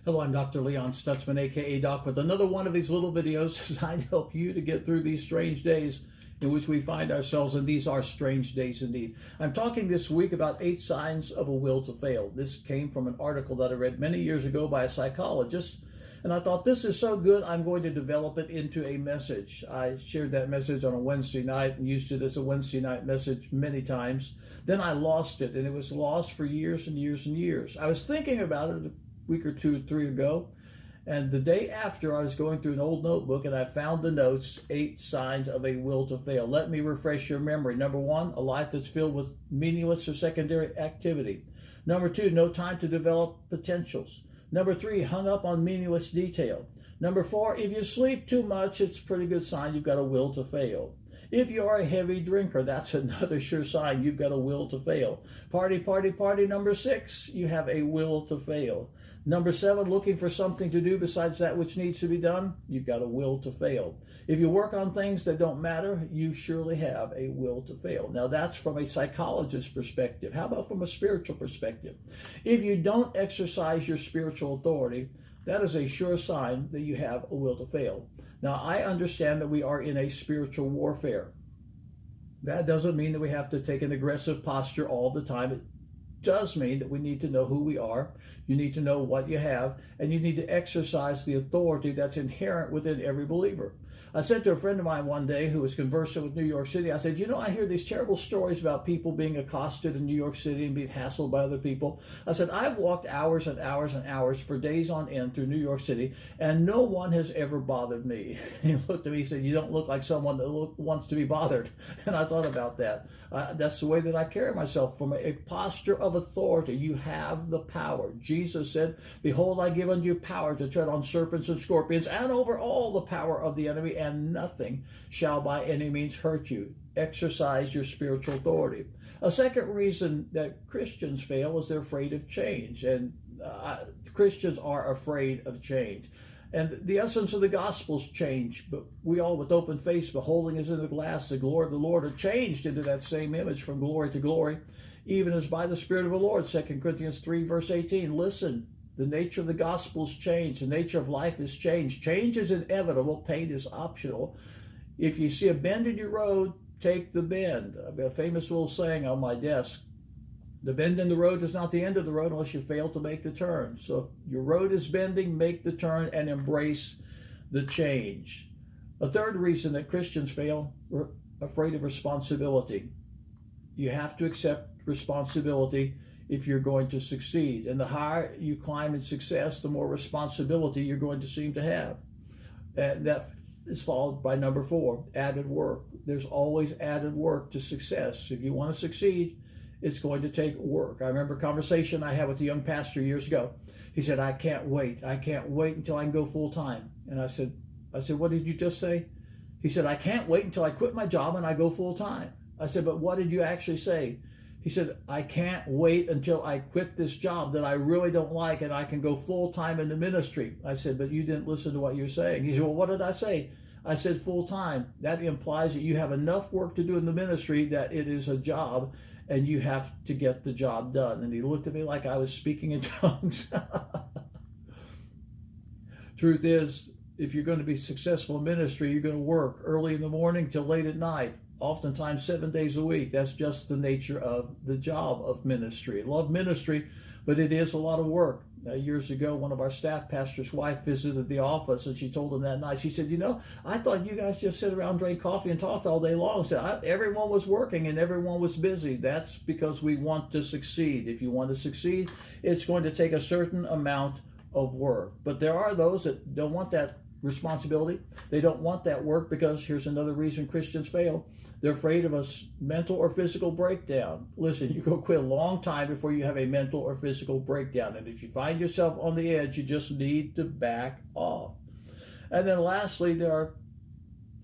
Hello, I'm Dr. Leon Stutzman, aka Doc, with another one of these little videos designed to help you to get through these strange days in which we find ourselves, and these are strange days indeed. I'm talking this week about 8 signs of a will to fail. This came from an article that I read many years ago by a psychologist, and I thought this is so good, I'm going to develop it into a message. I shared that message on a Wednesday night and used it as a Wednesday night message many times. Then I lost it, and it was lost for years and years and years. I was thinking about it week or 2 or 3 ago, and the day after I was going through an old notebook and I found the notes, 8 signs of a will to fail. Let me refresh your memory. Number 1, a life that's filled with meaningless or secondary activity. Number 2, no time to develop potentials. Number 3, hung up on meaningless detail. Number 4, if you sleep too much, it's a pretty good sign you've got a will to fail. If you are a heavy drinker, that's another sure sign you've got a will to fail. Party, party, party. Number 6, you have a will to fail. Number 7, looking for something to do besides that which needs to be done, you've got a will to fail. If you work on things that don't matter, you surely have a will to fail. Now that's from a psychologist's perspective. How about from a spiritual perspective? If you don't exercise your spiritual authority, that is a sure sign that you have a will to fail. Now, I understand that we are in a spiritual warfare. That doesn't mean that we have to take an aggressive posture all the time. It does mean that we need to know who we are, you need to know what you have, and you need to exercise the authority that's inherent within every believer. I said to a friend of mine one day who was conversing with New York City, I said, you know, I hear these terrible stories about people being accosted in New York City and being hassled by other people. I said, I've walked hours and hours and hours for days on end through New York City, and no one has ever bothered me. He looked at me and said, you don't look like someone that wants to be bothered. And I thought about that. That's the way that I carry myself, from a posture of authority. You have the power. Jesus said, behold, I give unto you power to tread on serpents and scorpions and over all the power of the enemy, and nothing shall by any means hurt you. Exercise your spiritual authority. A second reason that Christians fail is they're afraid of change, and Christians are afraid of change. And the essence of the gospel is change, but we all with open face, beholding as in the glass the glory of the Lord, are changed into that same image from glory to glory, even as by the Spirit of the Lord. 2 Corinthians 3 verse 18. Listen, the nature of the gospel is changed. The nature of life is changed. Change is inevitable. Pain is optional. If you see a bend in your road, take the bend. I've got a famous little saying on my desk. The bend in the road is not the end of the road unless you fail to make the turn. So if your road is bending, make the turn and embrace the change. A third reason that Christians fail, we're afraid of responsibility. You have to accept responsibility if you're going to succeed. And the higher you climb in success, the more responsibility you're going to seem to have. And that is followed by number 4, added work. There's always added work to success. If you want to succeed, it's going to take work. I remember a conversation I had with a young pastor years ago. He said, I can't wait. I can't wait until I can go full time. And I said, what did you just say? He said, I can't wait until I quit my job and I go full time. I said, but what did you actually say? He said, I can't wait until I quit this job that I really don't like and I can go full time in the ministry. I said, but you didn't listen to what you're saying. He said, well, what did I say? I said full time. That implies that you have enough work to do in the ministry that it is a job and you have to get the job done. And he looked at me like I was speaking in tongues. Truth is, if you're going to be successful in ministry, you're going to work early in the morning till late at night, oftentimes 7 days a week. That's just the nature of the job of ministry. I love ministry, but it is a lot of work. Years ago, one of our staff pastor's wife visited the office, and she told him that night, she said, you know, I thought you guys just sit around, drank coffee, and talked all day long. So everyone was working and everyone was busy. That's because we want to succeed. If you want to succeed, it's going to take a certain amount of work. But there are those that don't want that responsibility. They don't want that work because here's another reason Christians fail. They're afraid of a mental or physical breakdown. Listen, you go quit a long time before you have a mental or physical breakdown. And if you find yourself on the edge, you just need to back off. And then lastly, there are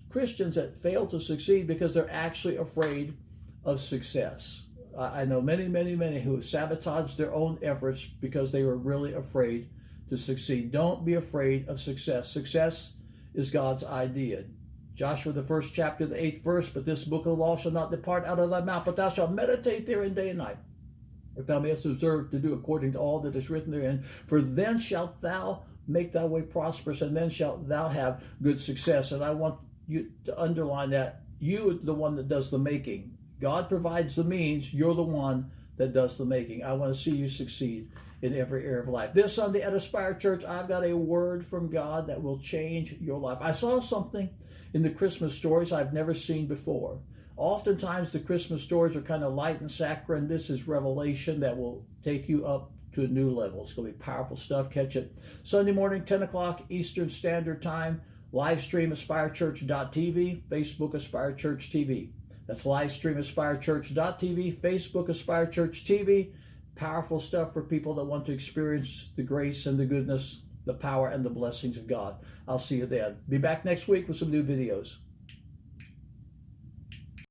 Christians that fail to succeed because they're actually afraid of success. I know many, many, many who have sabotaged their own efforts because they were really afraid to succeed. Don't be afraid of success. Success is God's idea. Joshua, the 1st chapter, the 8th verse, but this book of the law shall not depart out of thy mouth, but thou shalt meditate therein day and night, if thou mayest observe to do according to all that is written therein. For then shalt thou make thy way prosperous, and then shalt thou have good success. And I want you to underline that. You are the one that does the making. God provides the means. You're the one that does the making. I want to see you succeed in every area of life. This Sunday at Aspire Church, I've got a word from God that will change your life. I saw something in the Christmas stories I've never seen before. Oftentimes the Christmas stories are kind of light and saccharine. This is revelation that will take you up to a new level. It's going to be powerful stuff. Catch it Sunday morning, 10 o'clock Eastern Standard Time. Live stream AspireChurch.tv, Facebook Aspire Church TV. That's live stream AspireChurch.tv, Facebook Aspire Church TV. Powerful stuff for people that want to experience the grace and the goodness, the power and the blessings of God. I'll see you then. Be back next week with some new videos.